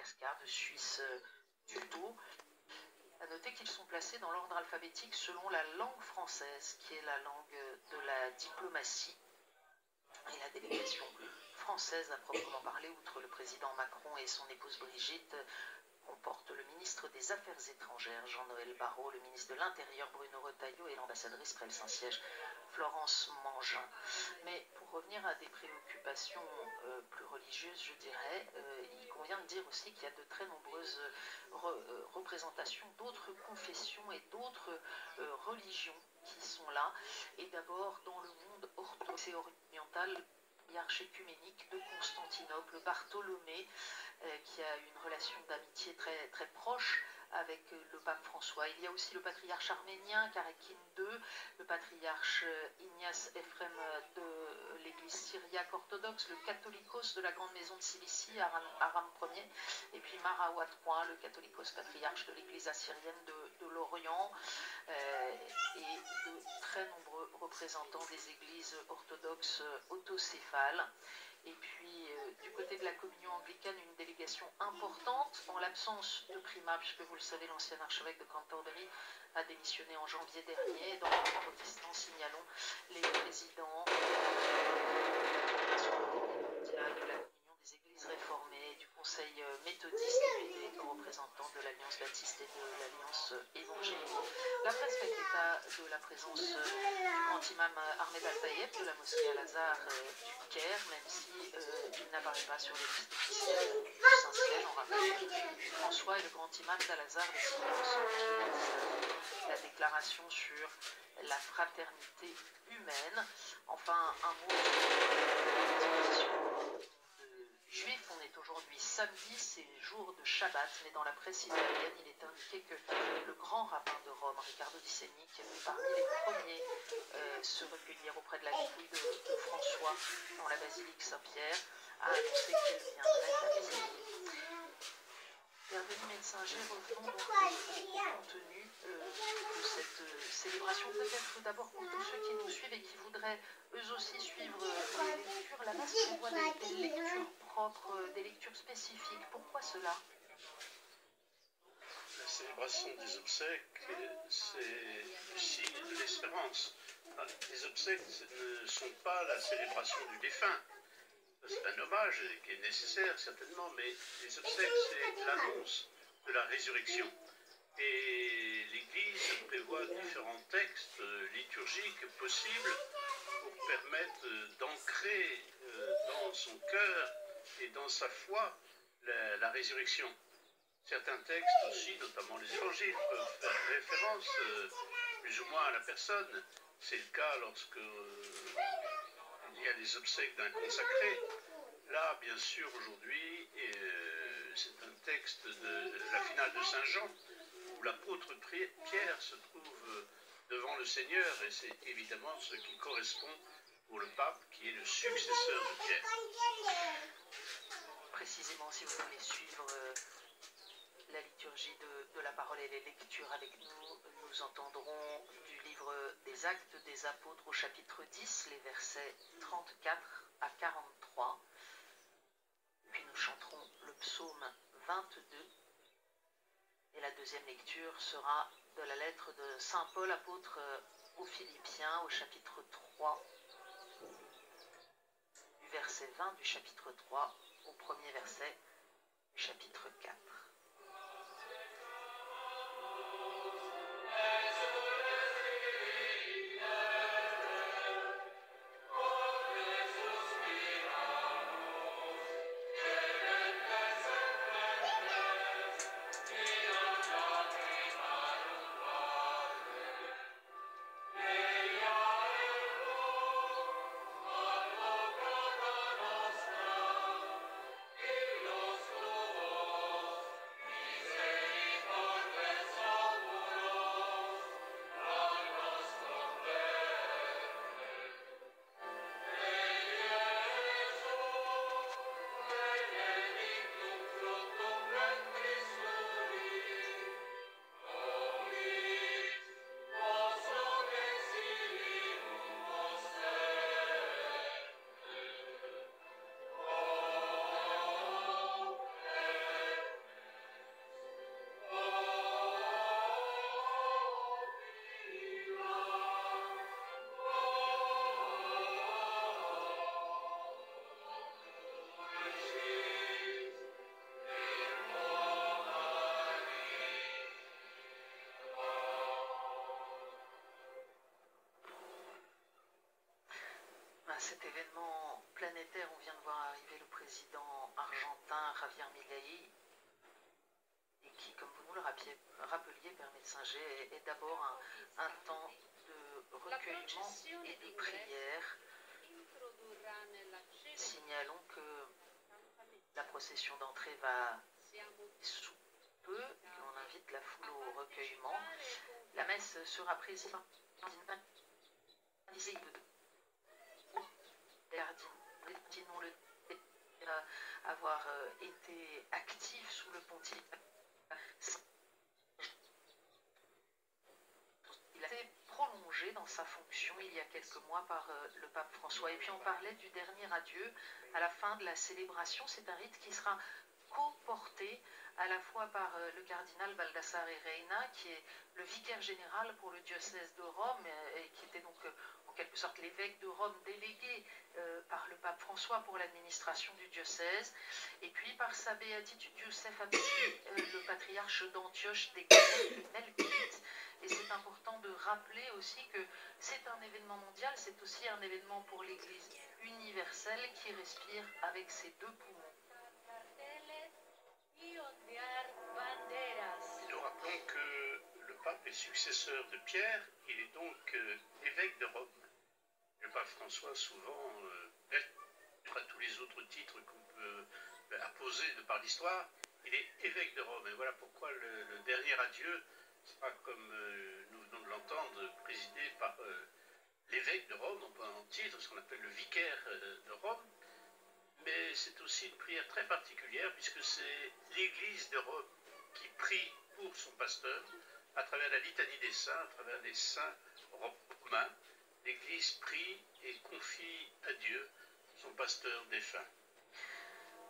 Madagascar, de Suisse du Dô. À noter qu'ils sont placés dans l'ordre alphabétique selon la langue française, qui est la langue de la diplomatie. Et la délégation française à proprement parler, outre le président Macron et son épouse Brigitte, comporte le ministre des Affaires étrangères, Jean-Noël Barrot, le ministre de l'Intérieur, Bruno Retailleau, et l'ambassadrice près le Saint-Siège, Florence Mangin. Mais pour revenir à des préoccupations plus religieuses, je dirais, il convient de dire aussi qu'il y a de très nombreuses représentations d'autres confessions et d'autres religions qui sont là. Et d'abord, dans le monde orthodoxe et oriental, archécuménique de Constantinople, Bartholomée, qui a une relation d'amitié très, très proche avec le pape François. Il y a aussi le patriarche arménien, Karekin II, le patriarche Ignace Ephrem de l'église syriaque orthodoxe, le catholicos de la grande maison de Cilicie, Aram Ier, et puis Marawat III, le catholicos patriarche de l'église assyrienne de l'Orient, et de très nombreux représentants des églises orthodoxes autocéphales. Et puis, du côté de la communion anglicane, une délégation importante, en l'absence de primat, puisque vous le savez, l'ancien archevêque de Canterbury a démissionné en janvier dernier. Dans le protestant, signalons les présidents de la communion des églises réformées, du conseil méthodiste et des représentants de l'Alliance baptiste et de l'Alliance évangélique. La presse fait état de la présence du grand imam Ahmed Al-Tayeb de la mosquée Al-Azhar du Caire, même si il n'apparaît pas sur les listes officielles du Saint-Siège. On rappelle que François est le grand imam d'Al-Azhar de signé ensemble la déclaration sur la fraternité humaine. Enfin, un mot sur l'exposition juif. On est aujourd'hui samedi, c'est jour de Shabbat, mais dans la presse italienne, il est indiqué que le grand rabbin de Rome, Riccardo Di Segni, qui est parmi les premiers se recueillir auprès de la dépouille de François dans la basilique Saint-Pierre, a annoncé qu'il viendrait à visiter. Bienvenue Médecin-G, revenons donc au contenu de cette célébration. Peut-être d'abord pour tous ceux qui nous suivent et qui voudraient eux aussi suivre les lectures, la messe prévoit des lectures propres, des lectures spécifiques. Pourquoi cela? La célébration des obsèques, c'est le signe de l'espérance. Les obsèques ne sont pas la célébration du défunt. C'est un hommage qui est nécessaire certainement, mais les obsèques, c'est l'annonce de la résurrection. Et l'Église prévoit différents textes liturgiques possibles pour permettre d'ancrer dans son cœur et dans sa foi la résurrection. Certains textes aussi, notamment les évangiles, peuvent faire référence plus ou moins à la personne. C'est le cas lorsque il y a les obsèques d'un consacré. Là, bien sûr, aujourd'hui, c'est un texte de la finale de Saint Jean, où l'apôtre Pierre se trouve devant le Seigneur, et c'est évidemment ce qui correspond pour le pape, qui est le successeur de Pierre. Précisément, si vous voulez suivre la liturgie de la parole et les lectures avec nous, nous entendrons du livre des Actes des Apôtres au chapitre 10, les versets 34 à 43. Puis nous chanterons le psaume 22. Et la deuxième lecture sera de la lettre de Saint Paul, apôtre aux Philippiens, au chapitre 3, du verset 20 du chapitre 3 au premier verset du chapitre 4. cet événement planétaire, on vient de voir arriver le président argentin Javier Milei, et qui, comme vous nous le rappeliez, Père Metzinger, est d'abord un temps de recueillement et de prière. Signalons que la procession d'entrée va sous peu, on invite la foule au recueillement. La messe sera prise dans disons-le, avoir été actif sous le pontificat. Il a été prolongé dans sa fonction il y a quelques mois par le pape François. Et puis on parlait du dernier adieu à la fin de la célébration. C'est un rite qui sera co-porté à la fois par le cardinal Baldassare Reina, qui est le vicaire général pour le diocèse de Rome, et qui était donc en quelque sorte l'évêque de Rome délégué par le pape François pour l'administration du diocèse, et puis par sa béatitude Youssef Habibie, le patriarche d'Antioche des Melkites. Et c'est important de rappeler aussi que c'est un événement mondial, c'est aussi un événement pour l'Église universelle qui respire avec ses deux poumons. Nous rappelons que le pape est successeur de Pierre, il est donc évêque de Rome. Le pape François, souvent, à tous les autres titres qu'on peut apposer de par l'histoire, il est évêque de Rome. Et voilà pourquoi le dernier adieu sera, comme nous venons de l'entendre, présidé par l'évêque de Rome, en titre, ce qu'on appelle le vicaire de Rome. Mais c'est aussi une prière très particulière, puisque c'est l'Église de Rome qui prie pour son pasteur, à travers la litanie des saints, à travers les saints romains. L'Église prie et confie à Dieu son pasteur défunt.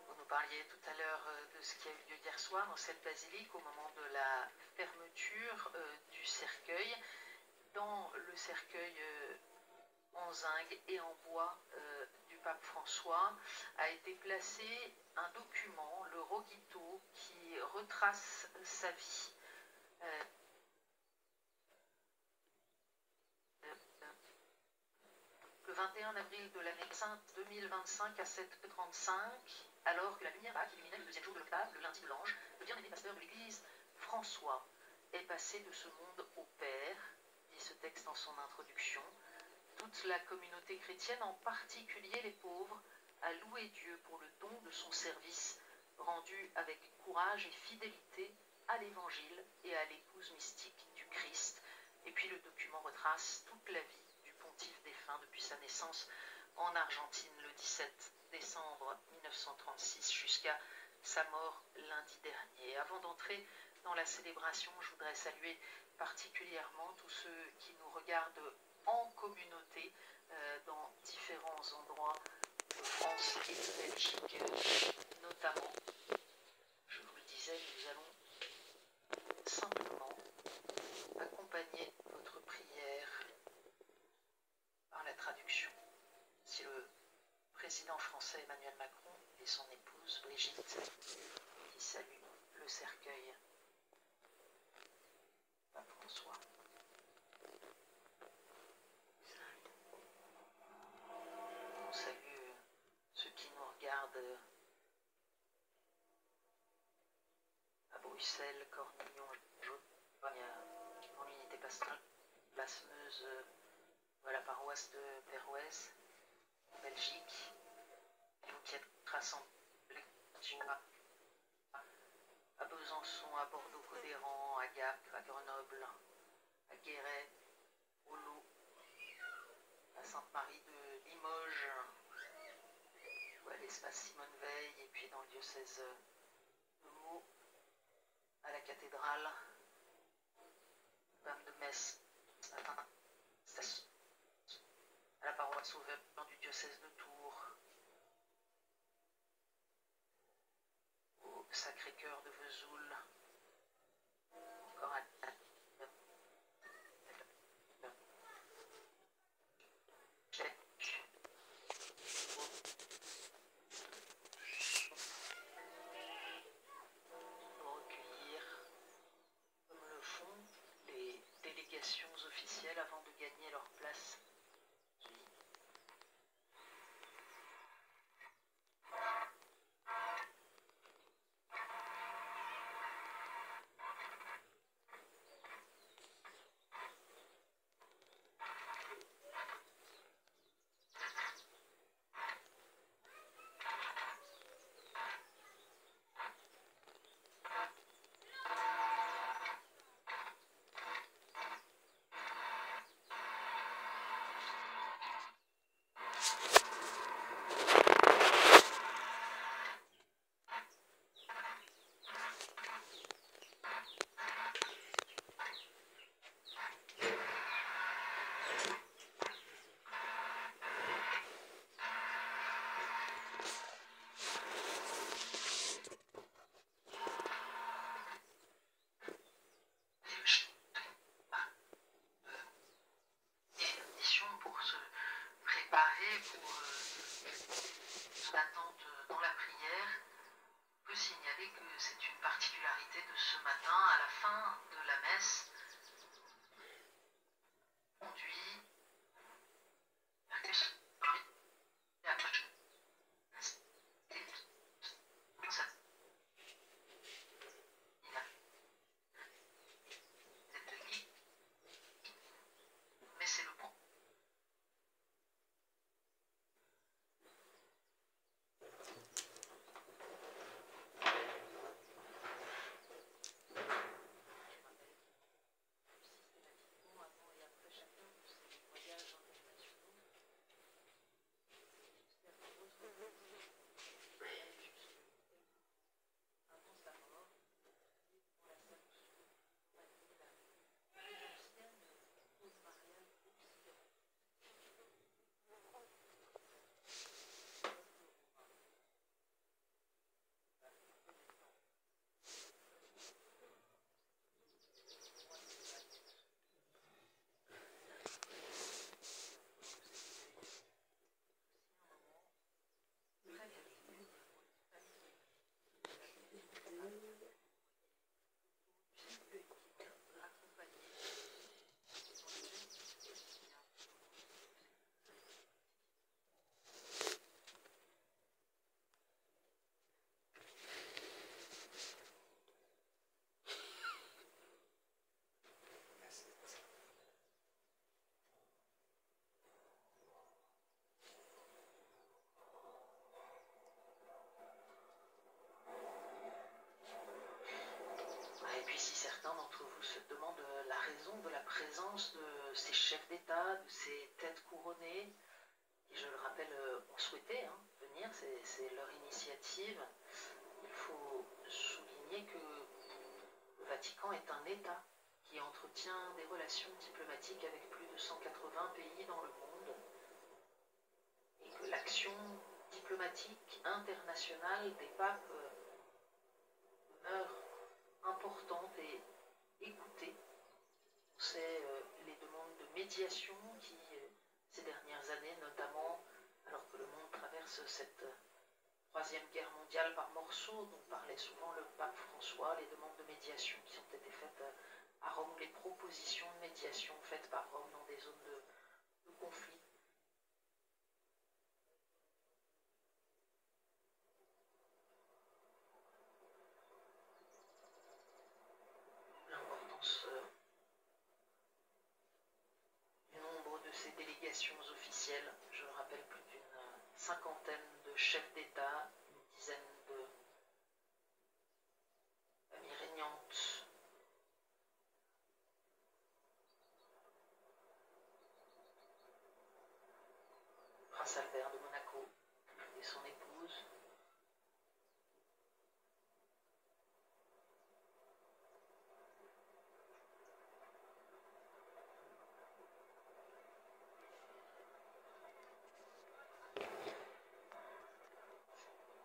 Vous nous parliez tout à l'heure de ce qui a eu lieu hier soir dans cette basilique au moment de la fermeture du cercueil. Dans le cercueil en zinc et en bois du pape François a été placé un document, le Rogito, qui retrace sa vie. Le 21 avril de l'année sainte 2025 à 7h35, alors que la lumière qui illuminait le deuxième jour de l'octave, le lundi de l'ange, le bien-aimé pasteur de l'Église, François, est passé de ce monde au Père, dit ce texte en son introduction. Toute la communauté chrétienne, en particulier les pauvres, a loué Dieu pour le don de son service, rendu avec courage et fidélité à l'Évangile et à l'épouse mystique du Christ. Et puis le document retrace toute la vie du pontife défunt depuis sa naissance en Argentine le 17 décembre 1936 jusqu'à sa mort lundi dernier. Avant d'entrer dans la célébration, je voudrais saluer particulièrement tous ceux qui nous regardent en communauté dans différents endroits de France et de Belgique notamment. Je vous le disais, nous allons simplement accompagner votre prière par la traduction. Si le président français Emmanuel Macron et son épouse Brigitte qui saluent le cercueil Pape François. On salue ceux qui nous regardent à Bruxelles, Cornillon, Jogne, en l'unité pastorale, Place Meuse, à la paroisse de Pérouez, en Belgique, et vous qui êtes rassemblés à Besançon, à Bordeaux-Codéran, à Gap, à Grenoble, à Guéret, au Lot, à Sainte-Marie de Limoges, ou à l'espace Simone Veil, et puis dans le diocèse de Meaux, à la cathédrale, Dame de Metz, à la paroisse Sauveur du diocèse de Tours, au Sacré-Cœur de Vesoul, encore à pour recueillir, comme le font les délégations officielles avant de gagner leur place. c'est une particularité de ce matin, à la fin de la messe, conduit mais c'est le bon. Et puis si certains d'entre vous se demandent la raison de la présence de ces chefs d'État, de ces têtes couronnées, qui je le rappelle ont souhaité venir, c'est leur initiative, il faut souligner que le Vatican est un État qui entretient des relations diplomatiques avec plus de 180 pays dans le monde, et que l'action diplomatique internationale des papes demeure importante et écoutée. On sait les demandes de médiation qui, ces dernières années, notamment alors que le monde traverse cette troisième guerre mondiale par morceaux, dont parlait souvent le pape François, les demandes de médiation qui ont été faites à Rome, les propositions de médiation faites par Rome dans des zones de conflit. L'importance du nombre de ces délégations officielles, je le rappelle, plus d'une cinquantaine de chefs d'État, une dizaine de familles régnantes, Prince Albert de Monaco et son épouse,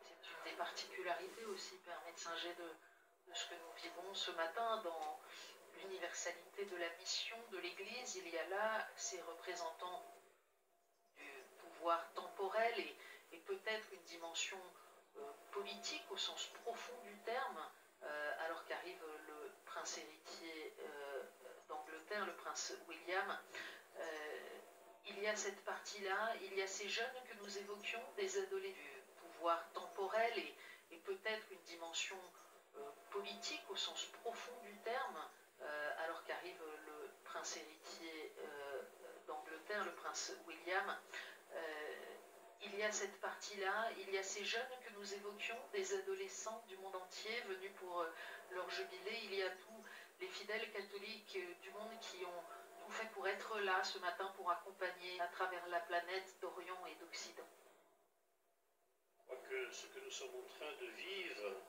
c'est une des particularités aussi, Père Metzinger, de ce que nous vivons ce matin dans l'universalité de la mission de l'Église. Il y a là ces représentants du pouvoir temporel et peut-être une dimension politique au sens profond du terme, alors qu'arrive le prince héritier d'Angleterre, le prince William. Il y a cette partie-là, il y a ces jeunes que nous évoquions, des adolescents du pouvoir temporel et peut-être une dimension politique au sens profond du terme, alors qu'arrive le prince héritier d'Angleterre, le prince William. Il y a cette partie-là, il y a ces jeunes que nous évoquions, des adolescents du monde entier venus pour leur jubilé. Il y a tous les fidèles catholiques du monde qui ont tout fait pour être là ce matin, pour accompagner à travers la planète d'Orient et d'Occident. Je crois que ce que nous sommes en train de vivre,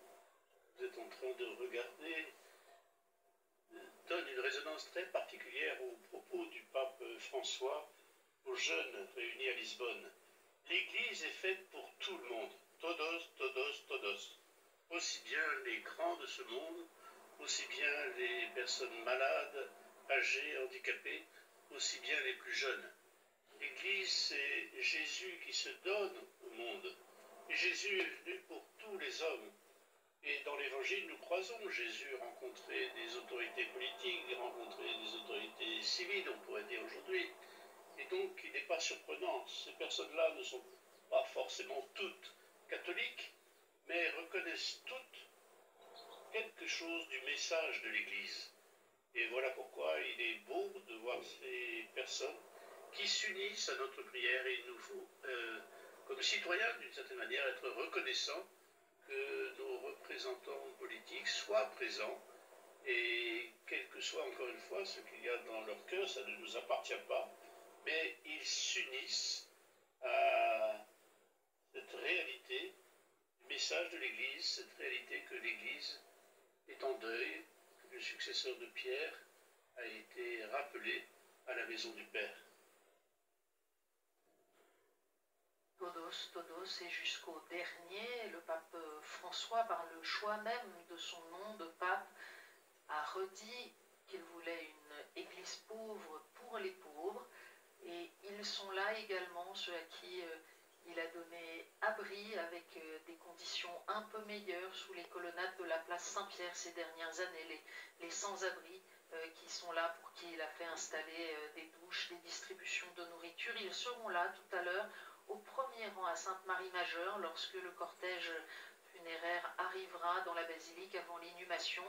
vous êtes en train de regarder, donne une résonance très particulière aux propos du pape François aux jeunes réunis à Lisbonne. L'Église est faite pour tout le monde, todos, todos, todos. Aussi bien les grands de ce monde, aussi bien les personnes malades, âgées, handicapées, aussi bien les plus jeunes. L'Église, c'est Jésus qui se donne au monde. Et Jésus est venu pour tous les hommes. Et dans l'Évangile, l'évangile, nous croisons Jésus rencontrer des autorités politiques, rencontrer des autorités civiles, on pourrait dire aujourd'hui. Et donc, il n'est pas surprenant. Ces personnes-là ne sont pas forcément toutes catholiques, mais reconnaissent toutes quelque chose du message de l'Église. Et voilà pourquoi il est beau de voir ces personnes qui s'unissent à notre prière. Et il nous faut, comme citoyens, d'une certaine manière, être reconnaissants que nos représentants politiques soient présents. Et quel que soit, encore une fois, ce qu'il y a dans leur cœur, ça ne nous appartient pas, mais ils s'unissent à cette réalité du message de l'Église, cette réalité que l'Église est en deuil, que le successeur de Pierre a été rappelé à la maison du Père. Todos, et jusqu'au dernier, le pape François, par le choix même de son nom de pape, a redit qu'il voulait une église pauvre pour les pauvres, et ils sont là également, ceux à qui il a donné abri avec des conditions un peu meilleures sous les colonnades de la place Saint-Pierre ces dernières années, les sans-abri qui sont là, pour qui il a fait installer des douches, des distributions de nourriture. Ils seront là tout à l'heure au premier rang à Sainte-Marie-Majeure lorsque le cortège funéraire arrivera dans la basilique avant l'inhumation.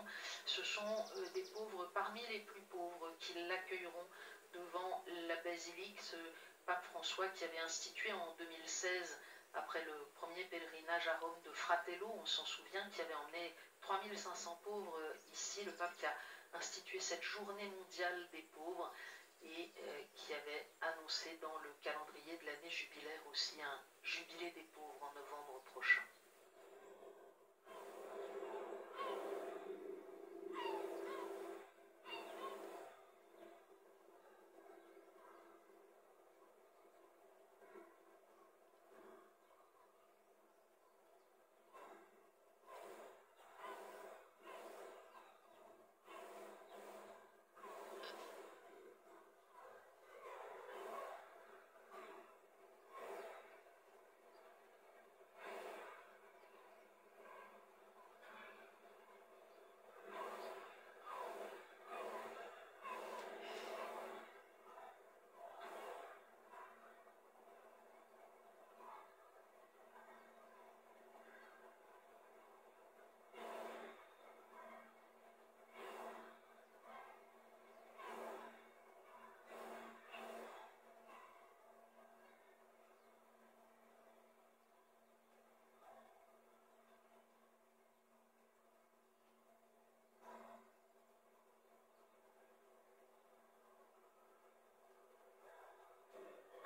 Ce sont des pauvres parmi les plus pauvres qui l'accueilleront devant la basilique. Ce pape François qui avait institué en 2016, après le premier pèlerinage à Rome de Fratello, on s'en souvient, qui avait emmené 3500 pauvres ici, le pape qui a institué cette journée mondiale des pauvres et qui avait annoncé dans le calendrier de l'année jubilaire aussi un jubilé des pauvres en novembre prochain.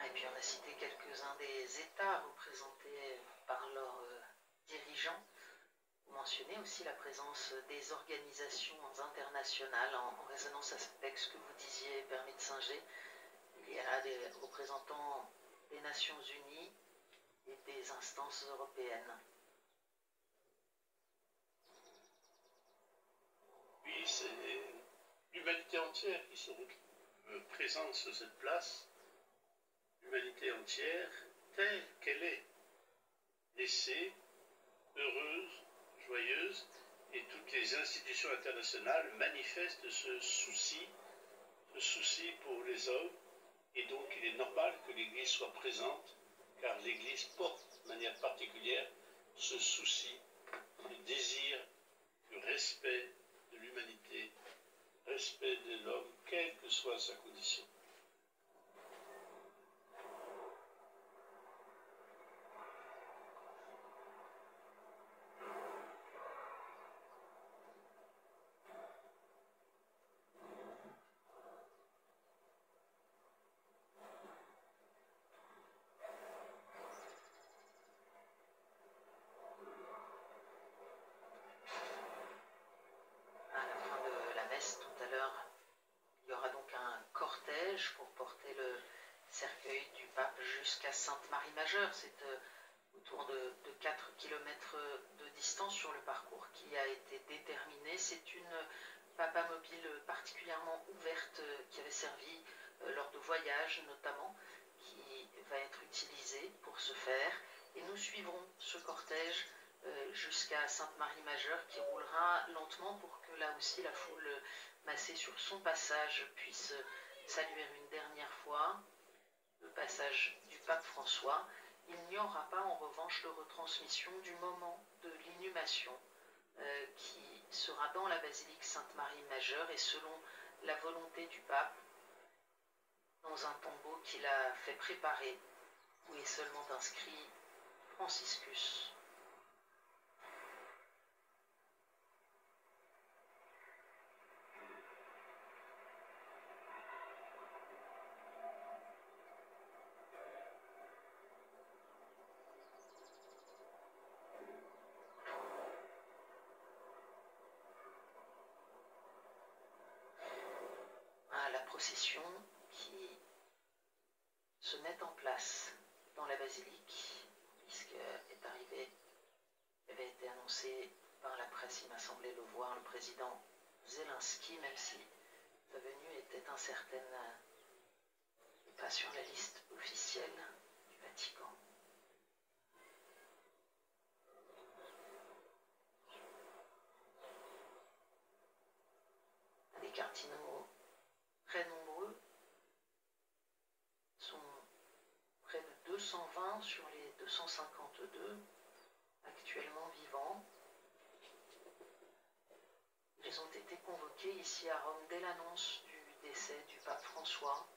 Et puis on a cité quelques-uns des États représentés par leurs dirigeants. Vous mentionnez aussi la présence des organisations internationales en résonance avec ce que vous disiez, Père Singer. Il y a là des représentants des Nations Unies et des instances européennes. Oui, c'est l'humanité entière qui se présente sur cette place. L'humanité entière, telle qu'elle est, laissée, heureuse, joyeuse, et toutes les institutions internationales manifestent ce souci pour les hommes, et donc il est normal que l'Église soit présente, car l'Église porte de manière particulière ce souci, le désir du respect de l'humanité, respect de l'homme, quelle que soit sa condition. Pour porter le cercueil du pape jusqu'à Sainte-Marie-Majeure. C'est autour de 4 km de distance sur le parcours qui a été déterminé. C'est une papa mobile particulièrement ouverte qui avait servi lors de voyages notamment, qui va être utilisée pour ce faire. Et nous suivrons ce cortège jusqu'à Sainte-Marie-Majeure, qui roulera lentement pour que là aussi la foule massée sur son passage puisse saluer une dernière fois le passage du pape François. Il n'y aura pas en revanche de retransmission du moment de l'inhumation qui sera dans la basilique Sainte-Marie-Majeure et selon la volonté du pape, dans un tombeau qu'il a fait préparer, où est seulement inscrit Franciscus. La procession qui se met en place dans la basilique, puisqu'elle avait été annoncée par la presse, il m'a semblé le voir, le président Zelensky, même si sa venue était incertaine, pas sur la liste officielle du Vatican. Des cardinaux très nombreux, sont près de 220 sur les 252 actuellement vivants. Ils ont été convoqués ici à Rome dès l'annonce du décès du pape François.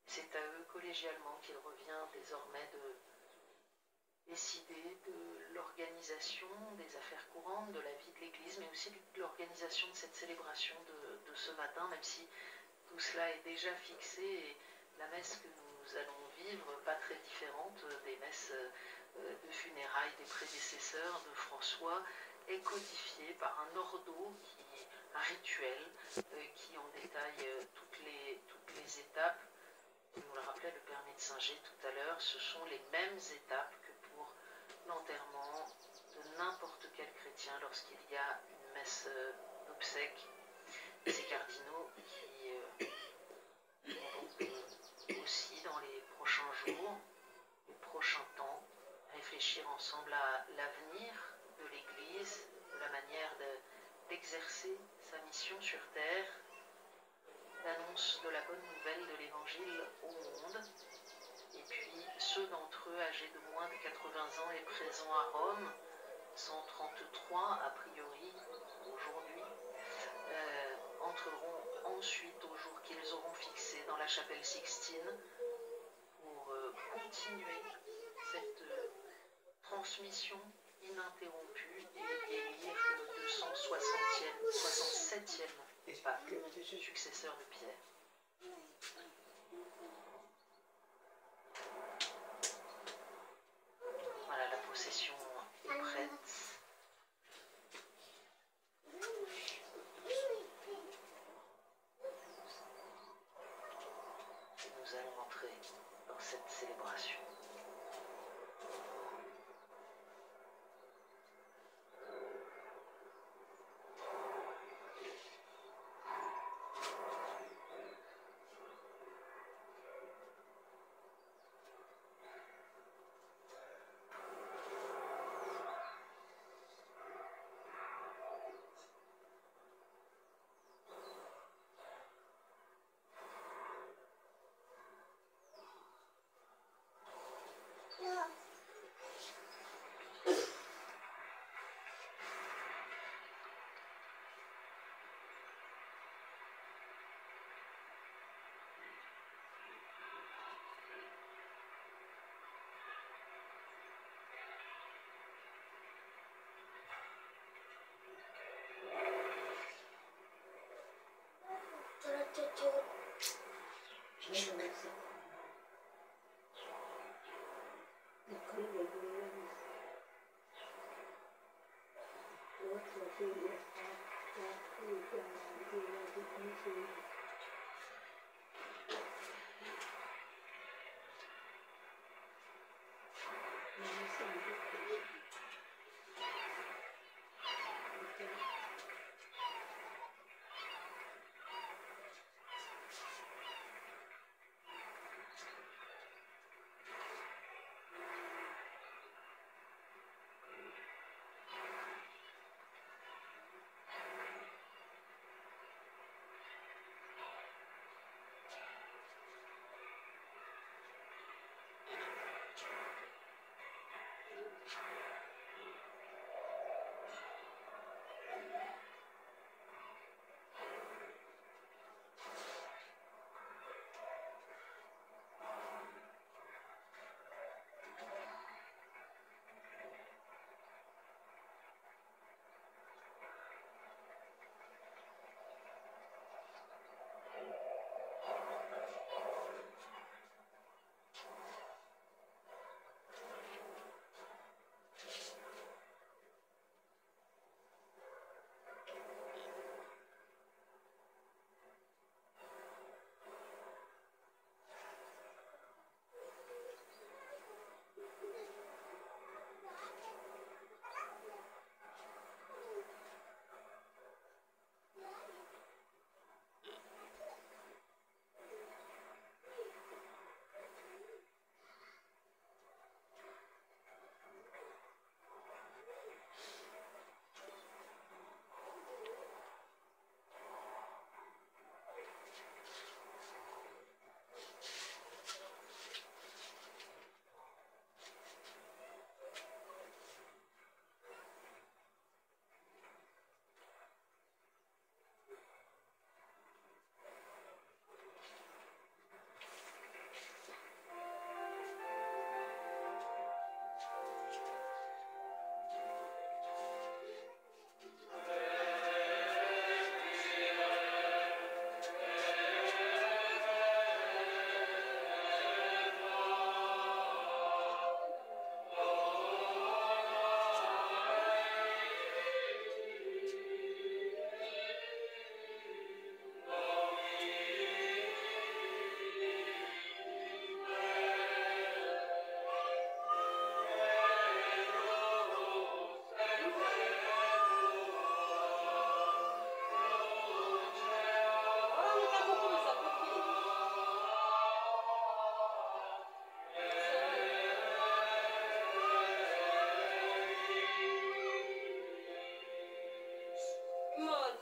C'est à eux collégialement qu'il revient désormais de décider de l'organisation des affaires courantes, de la vie de l'Église, mais aussi de l'organisation de cette célébration de ce matin, même si tout cela est déjà fixé et la messe que nous allons vivre, pas très différente des messes de funérailles des prédécesseurs de François, est codifiée par un ordo, un rituel qui en détaille toutes les étapes. Nous le rappelait le Père Médecinger tout à l'heure, ce sont les mêmes étapes que pour l'enterrement de n'importe quel chrétien lorsqu'il y a une messe d'obsèques. Ces cardinaux qui vont donc aussi dans les prochains jours, les prochains temps, réfléchir ensemble à l'avenir de l'Église, de la manière d'exercer sa mission sur terre, l'annonce de la bonne nouvelle de l'Évangile au monde, et puis ceux d'entre eux âgés de moins de 80 ans et présents à Rome, 133 a priori aujourd'hui, entreront ensuite au jour qu'ils auront fixé dans la chapelle Sixtine pour continuer cette transmission ininterrompue et élire le 267e pape, successeur de Pierre. Voilà, la procession est prête. Nous allons entrer dans cette célébration. Good. Good.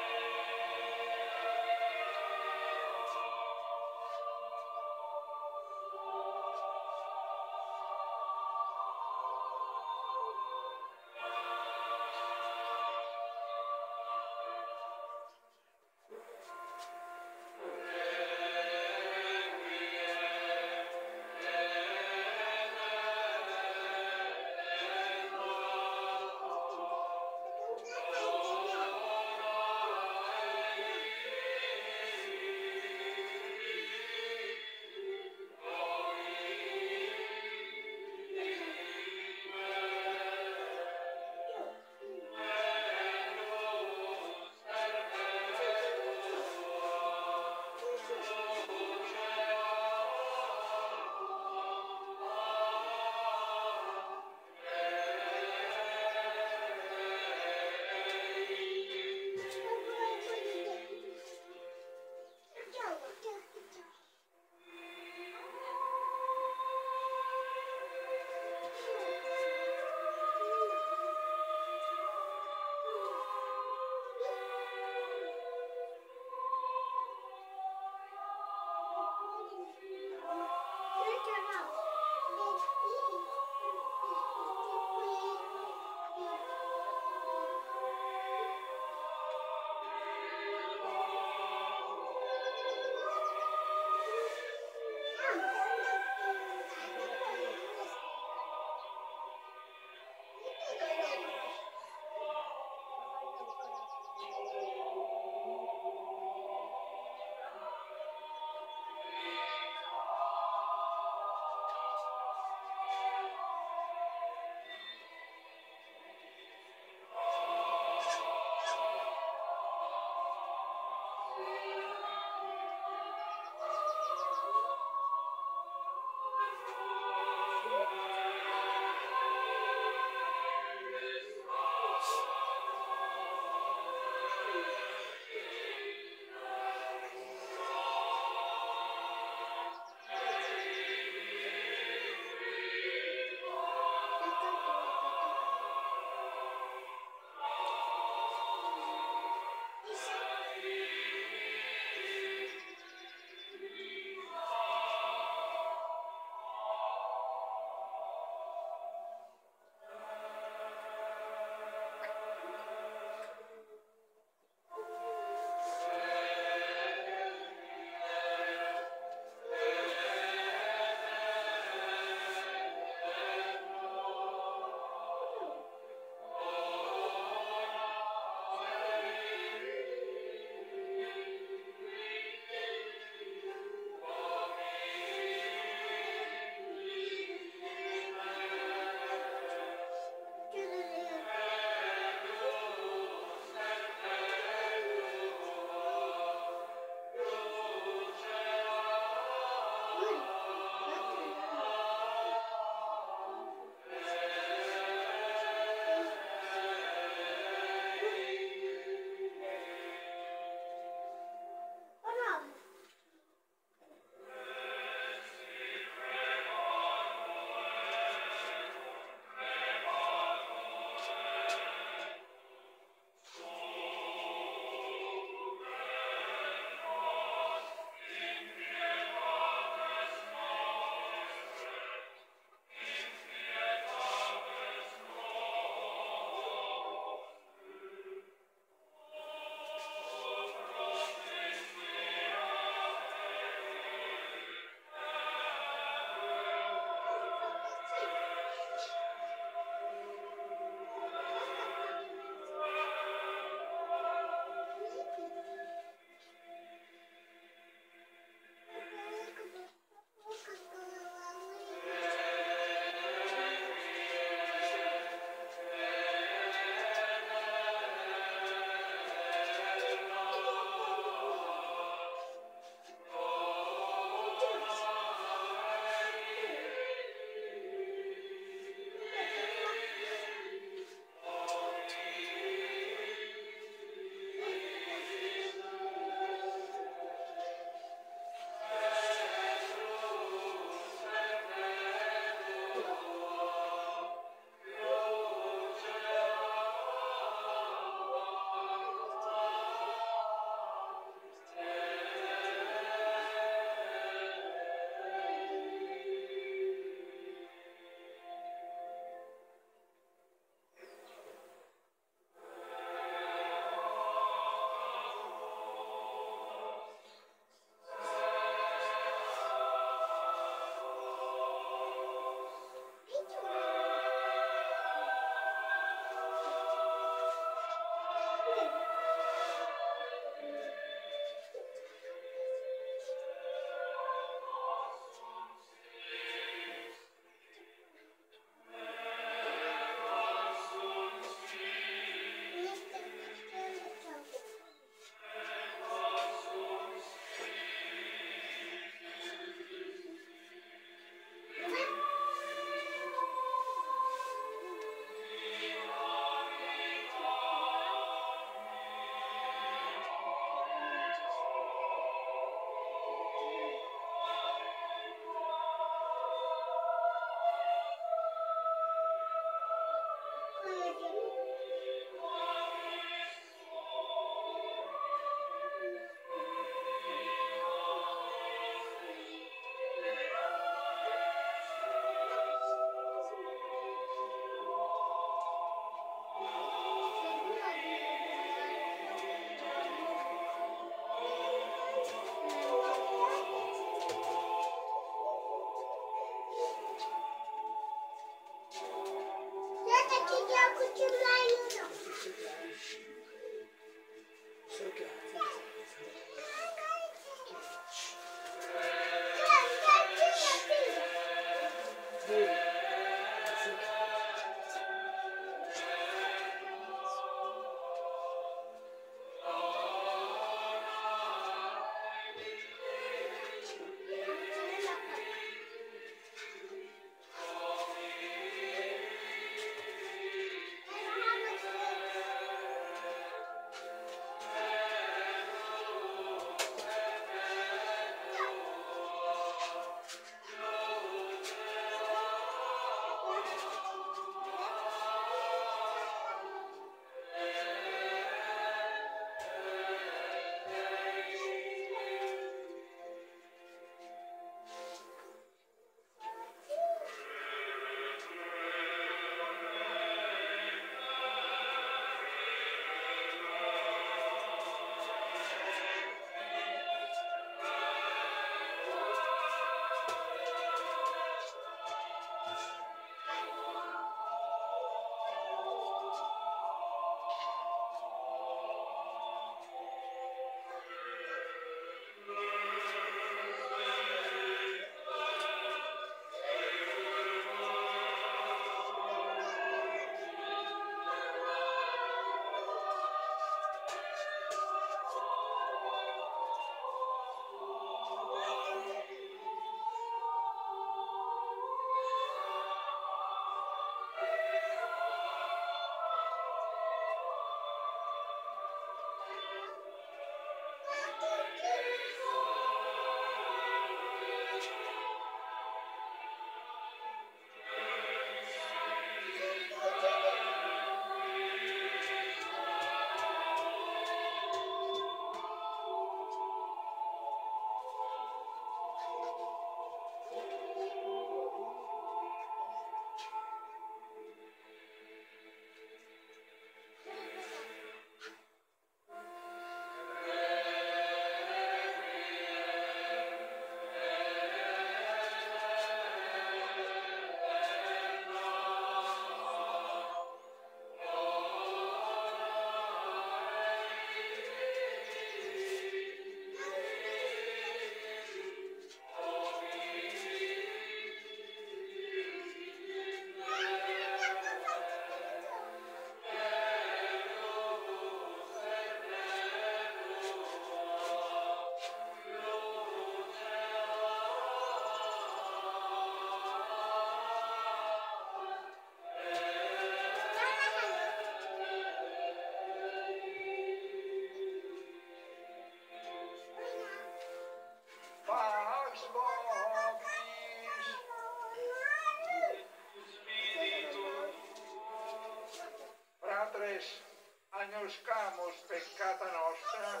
agnoscamus peccata nostra,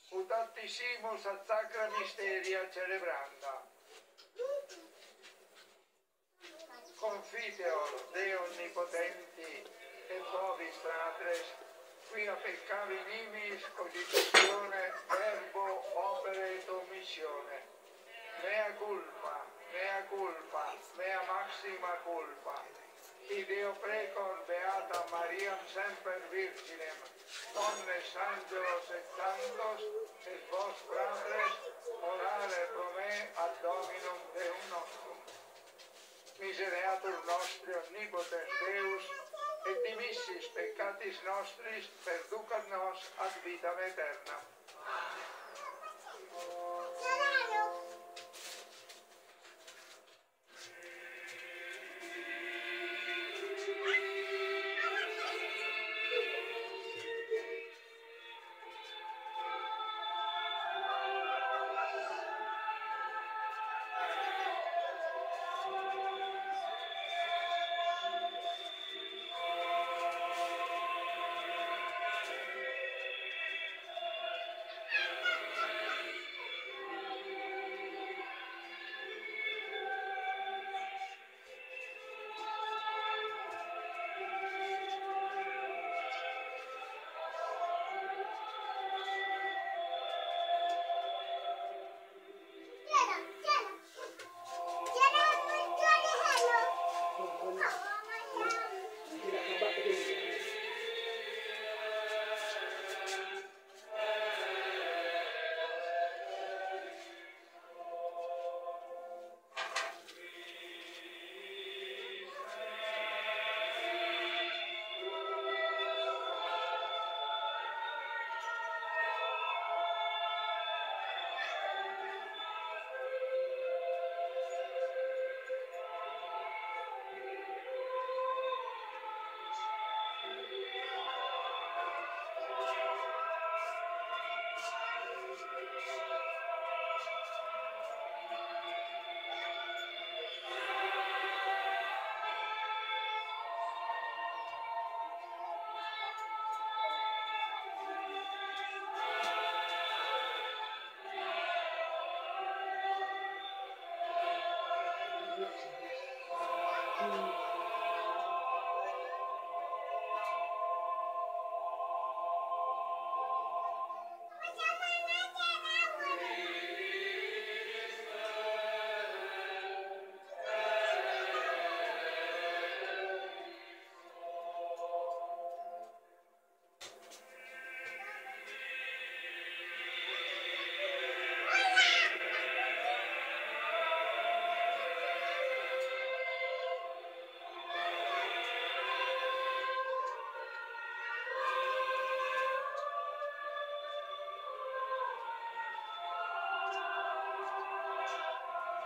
ut actissimus ad sacra misteria celebranda. Confiteor Deo Onnipotenti et vobis fratres, quia peccavi nimis cogitatione, verbo, opere et omissione. Mea culpa, mea maxima culpa. Ideo precor beata Mariam semper virginem, omnes angelos et sanctos, et vos fratres, orare pro me ad Dominum Deum nostrum. Misereatur nostri omnipotens Deus, et dimissis peccatis nostris perducat nos ad vitam aeterna.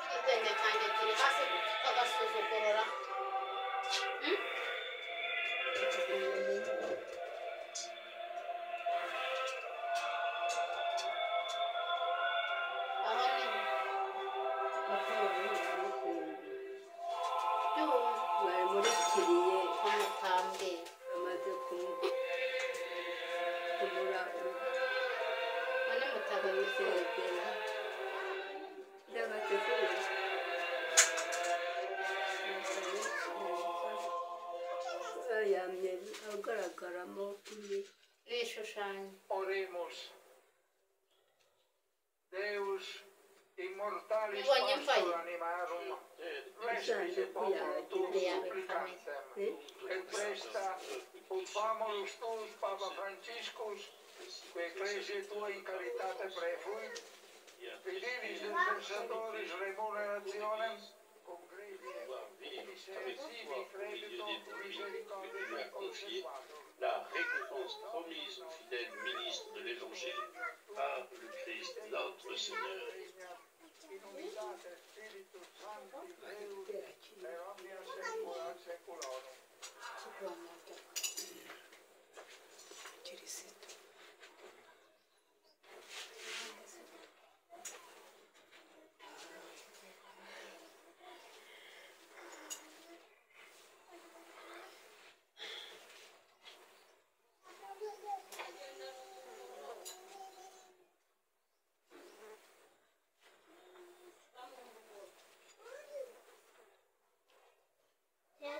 Igitenge cyanjye kiri hasi kagasuzugurura. Aho ni by'ubu bamurikiriye umutambwe. amaze kumura None mutagatifu urusengero by'abategura yamye agaragaramo kuri n'ibishushanyo. Oremus. Deus immortalis Ibonye mvaye. pastor animarum, respice populum tuum supplicantem, et presta ut famulus tuus Papa Franciscus, que ecclesiae tua in caritate prefuit, vidivis dispensadores remunerationem, cum credies sivi credito misericordia conservator. La récompense promise aux fidèles ministres de l'Évangile par le Christ notre Seigneur. In unitate Spiritus Sancti Deus et omnia saecula saeculorum.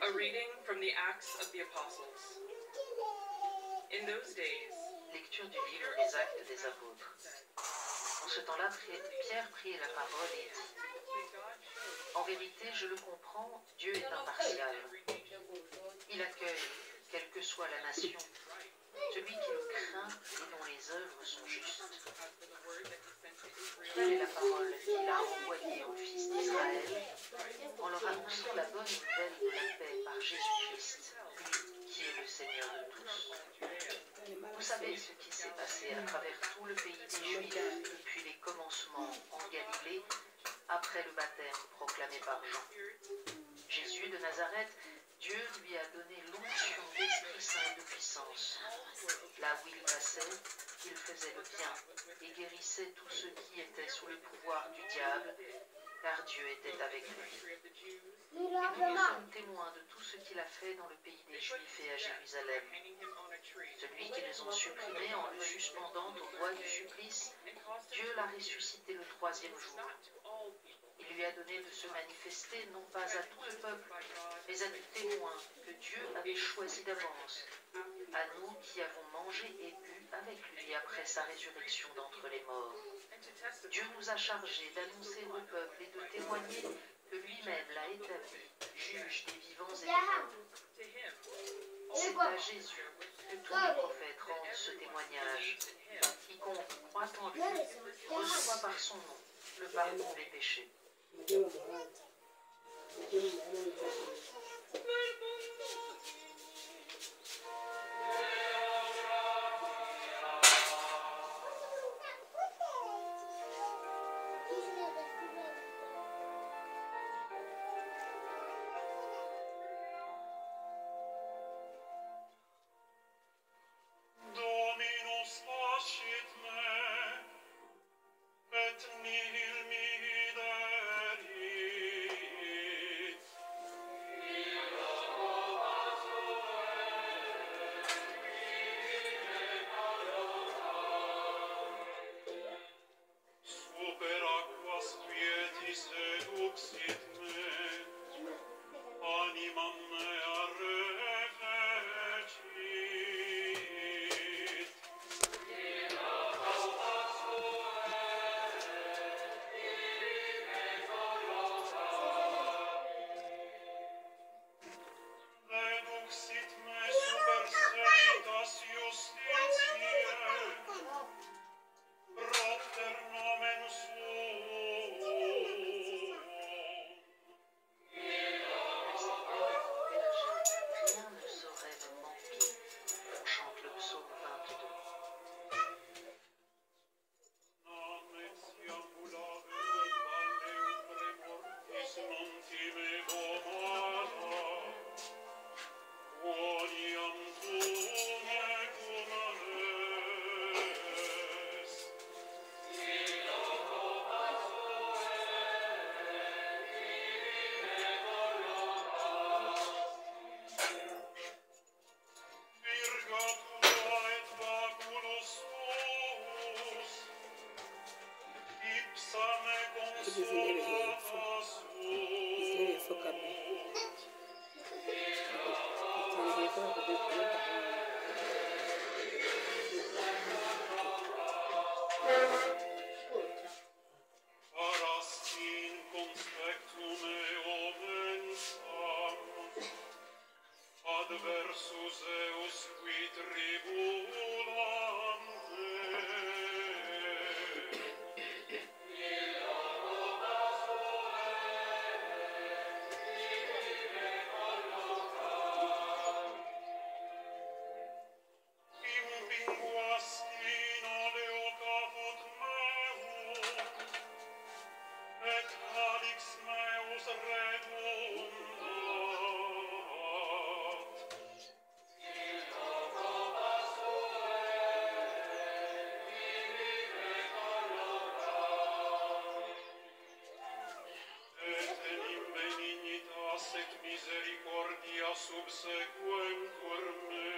A reading from the Acts of the Apostles. In those days, Lecture du livre des Actes des Apôtres. En ce temps-là, Pierre prit la parole et dit: En vérité, je le comprends, Dieu est impartial. Il accueille, quelle que soit la nation, celui qui le craint et dont les œuvres sont justes. Telle est la parole qu'il a envoyée aux fils d'Israël en leur annonçant la bonne nouvelle de la paix par Jésus-Christ, lui qui est le Seigneur de tous. Vous savez ce qui s'est passé à travers tout le pays des Juifs depuis les commencements en Galilée, après le baptême proclamé par Jean. Jésus de Nazareth, Dieu lui a donné l'onction d'Esprit Saint et de puissance. Là où il passait, il faisait le bien et guérissait tous ceux qui étaient sous le pouvoir du diable, car Dieu était avec lui. Et nous sommes témoins de tout ce qu'il a fait dans le pays des Juifs et à Jérusalem. Celui qui les ont supprimés en le suspendant au bois du supplice, Dieu l'a ressuscité le troisième jour. Il lui a donné de se manifester non pas à tout le peuple, mais à des témoins que Dieu avait choisis d'avance, à nous qui avons mangé et bu avec lui après sa résurrection d'entre les morts. Dieu nous a chargés d'annoncer au peuple et de témoigner que lui-même l'a établi, juge des vivants et des morts. C'est à Jésus que tous les prophètes rendent ce témoignage. Quiconque croit en lui reçoit par son nom le pardon des péchés. Dominus facit me, et nihil mihi derit. Super aquas quieti seduxit me, anima kuri izi ntebe hepfo, izi ntebe yapfukamye itangiye kuba kudakunda Parastin conspectum eovensam, adversus eus qui tribulante. Impinguastina leo caput meum, et calix meus redundat. Et enim benignitas et misericordia subsequentur me,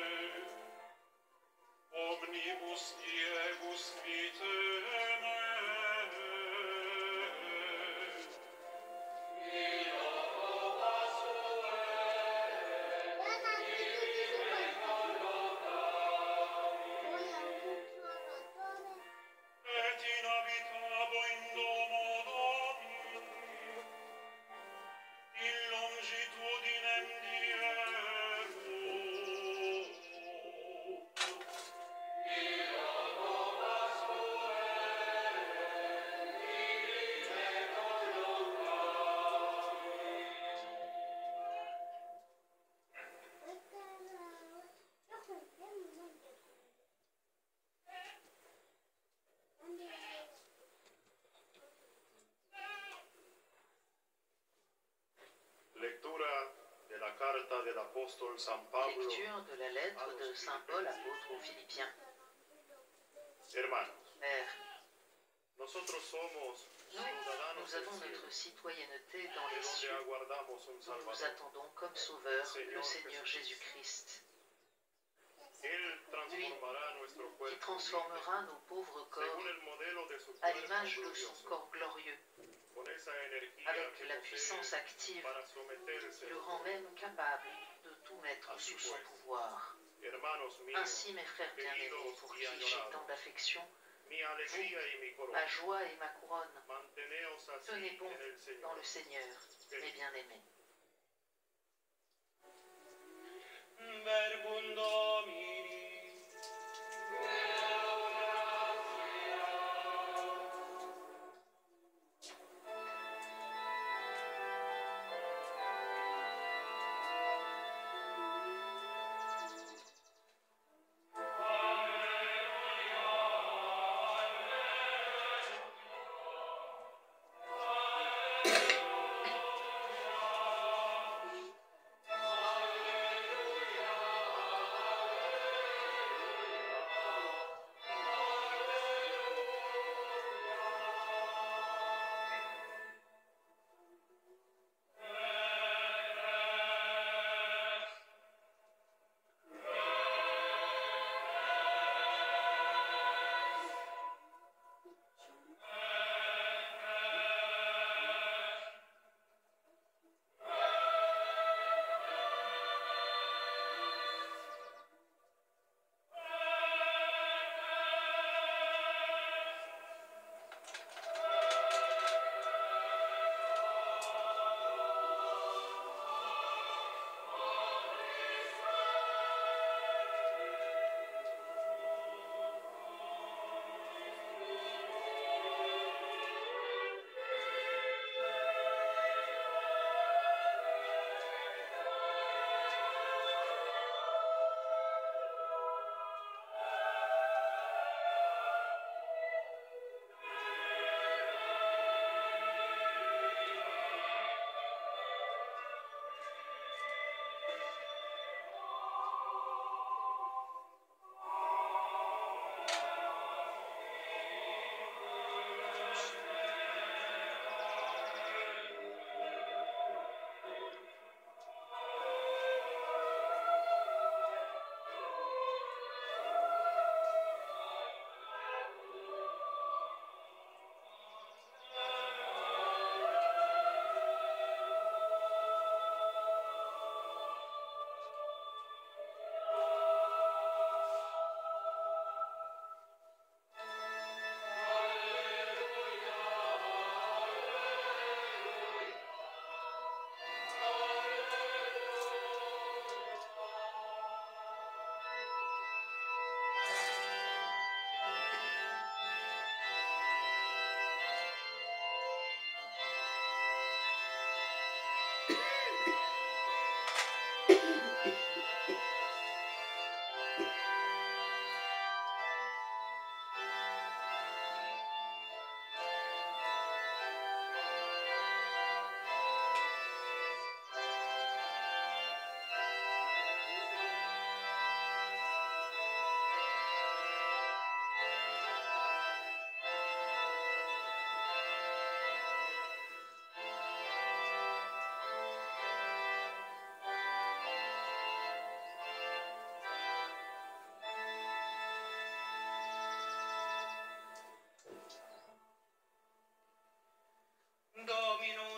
omnibus diebus vitae me. Et inhabitabo in domo Domini, in longitudinem dierum. Lectura de la carta del apóstol San Pablo. Lecture de la lettre de Saint Paul, apôtre aux Philippiens. Hermanos, Père, nosotros somos ciudadanos nous del avons cielo, notre citoyenneté dans de les donde cieux, aguardamos un dont nous Salvador. attendons comme sauveur le Seigneur Jésus-Christ, Él transformará nuestro qui cuerpo transformera nos pauvres corps según el modelo de su à cuerpo l'image de son glorioso, corps glorieux, con esa energía avec que la posee puissance active para someterse. qui le rend même capable de tout mettre sous son pouvoir. Hermanos míos, Ainsi, mes frères bien-aimés, pour qui j'ai tant d'affection, mi alegría y mi ma corona, joie et ma couronne, manteneos así tenez bon en el Señor. dans le Seigneur, mes bien-aimés. Verbum Domini.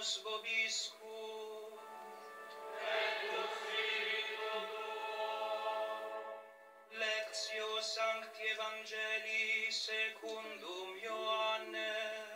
Dominus vobiscum. Lectio Sancti Evangelii secundum Ioannem.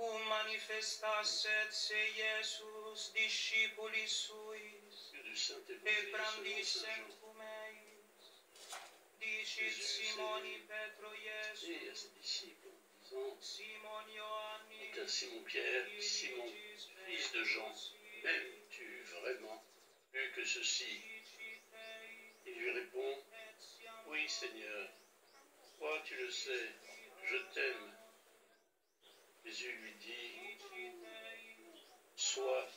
Cum manifestasset se Iesus discipulis suis, Dieu du Saint et Évangile selon brandissent Saint Jean. cum eis. Dicit Simoni Petro Et à Iesus, ses disciples en disant, Simon Ioannis, est à Simon-Pierre, Simon, fils de Jean, m'aimes-tu vraiment plus que ceci? Il lui répond, oui Seigneur, toi tu le sais, je t'aime. Jésus lui dit, sois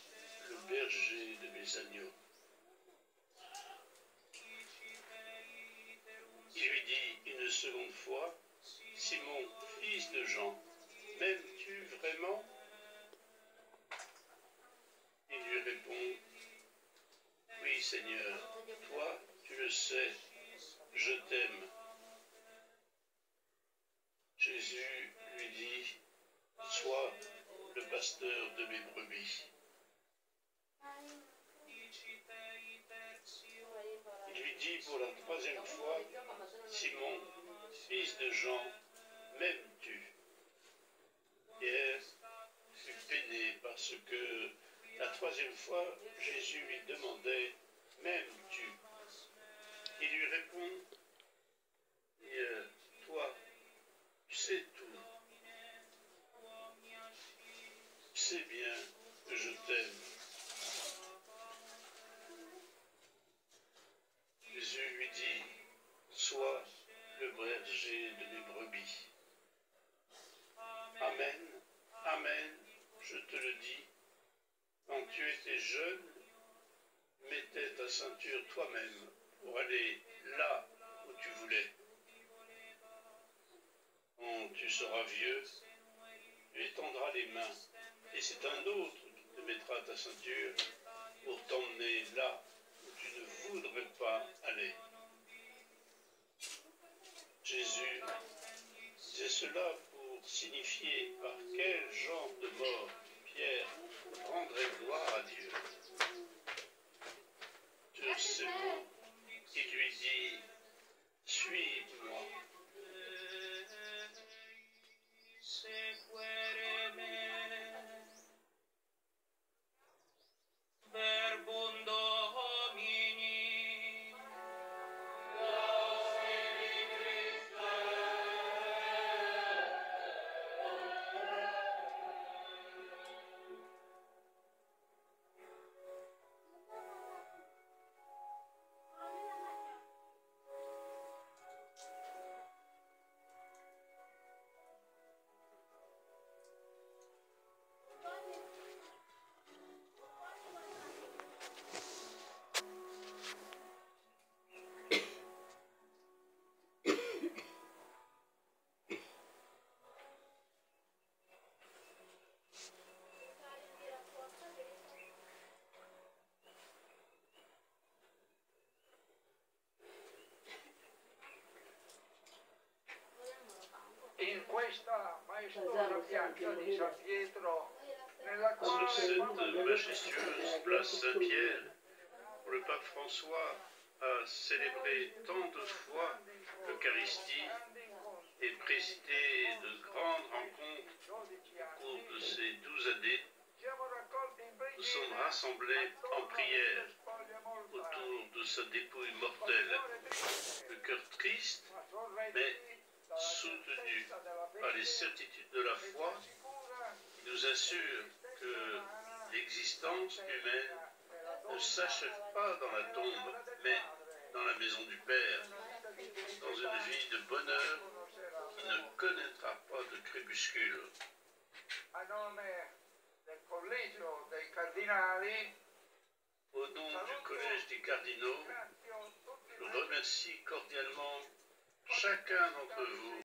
le berger de mes agneaux. Il lui dit une seconde fois, Simon, fils de Jean, m'aimes-tu vraiment? Il lui répond, oui Seigneur, toi tu le sais, je t'aime. Jésus lui dit, sois le pasteur de mes brebis. Il lui dit pour la troisième fois, Simon, fils de Jean, m'aimes-tu? Pierre fut peiné parce que la troisième fois, Jésus lui demandait, m'aimes-tu? Il lui répond, toi, tu sais tout. Tu sais bien que je t'aime. Jésus lui dit, sois le berger de mes brebis. Amen, amen, je te le dis, quand tu étais jeune, mettais ta ceinture toi-même pour aller là où tu voulais. Quand tu seras vieux, tu étendras les mains, et c'est un autre qui te mettra ta ceinture pour t'emmener là où tu ne voudrais pas aller. Jésus disait cela pour signifier par quel genre de mort Pierre rendrait gloire à Dieu. Sur ces mots, il lui dit, suis-moi. Verbum Domini. In questa maestosa piazza di San Pietro, nella Sur quale cette Papa majestueuse place Saint-Pierre, où le pape François a célébré tant de fois l'Eucharistie et présidé de grandes rencontres au cours de ces 12 années, nous sommes rassemblés en prière autour de sa dépouille mortelle, le cœur triste, mais soutenu par les certitudes de la foi qui nous assurent que l'existence humaine ne s'achève pas dans la tombe, mais dans la maison du Père, dans une vie de bonheur qui ne connaîtra pas de crépuscule. a nome del collegio dei cardinali Au nom du Collège des cardinaux, ringrazio tutti Je remercie cordialement chacun d'entre vous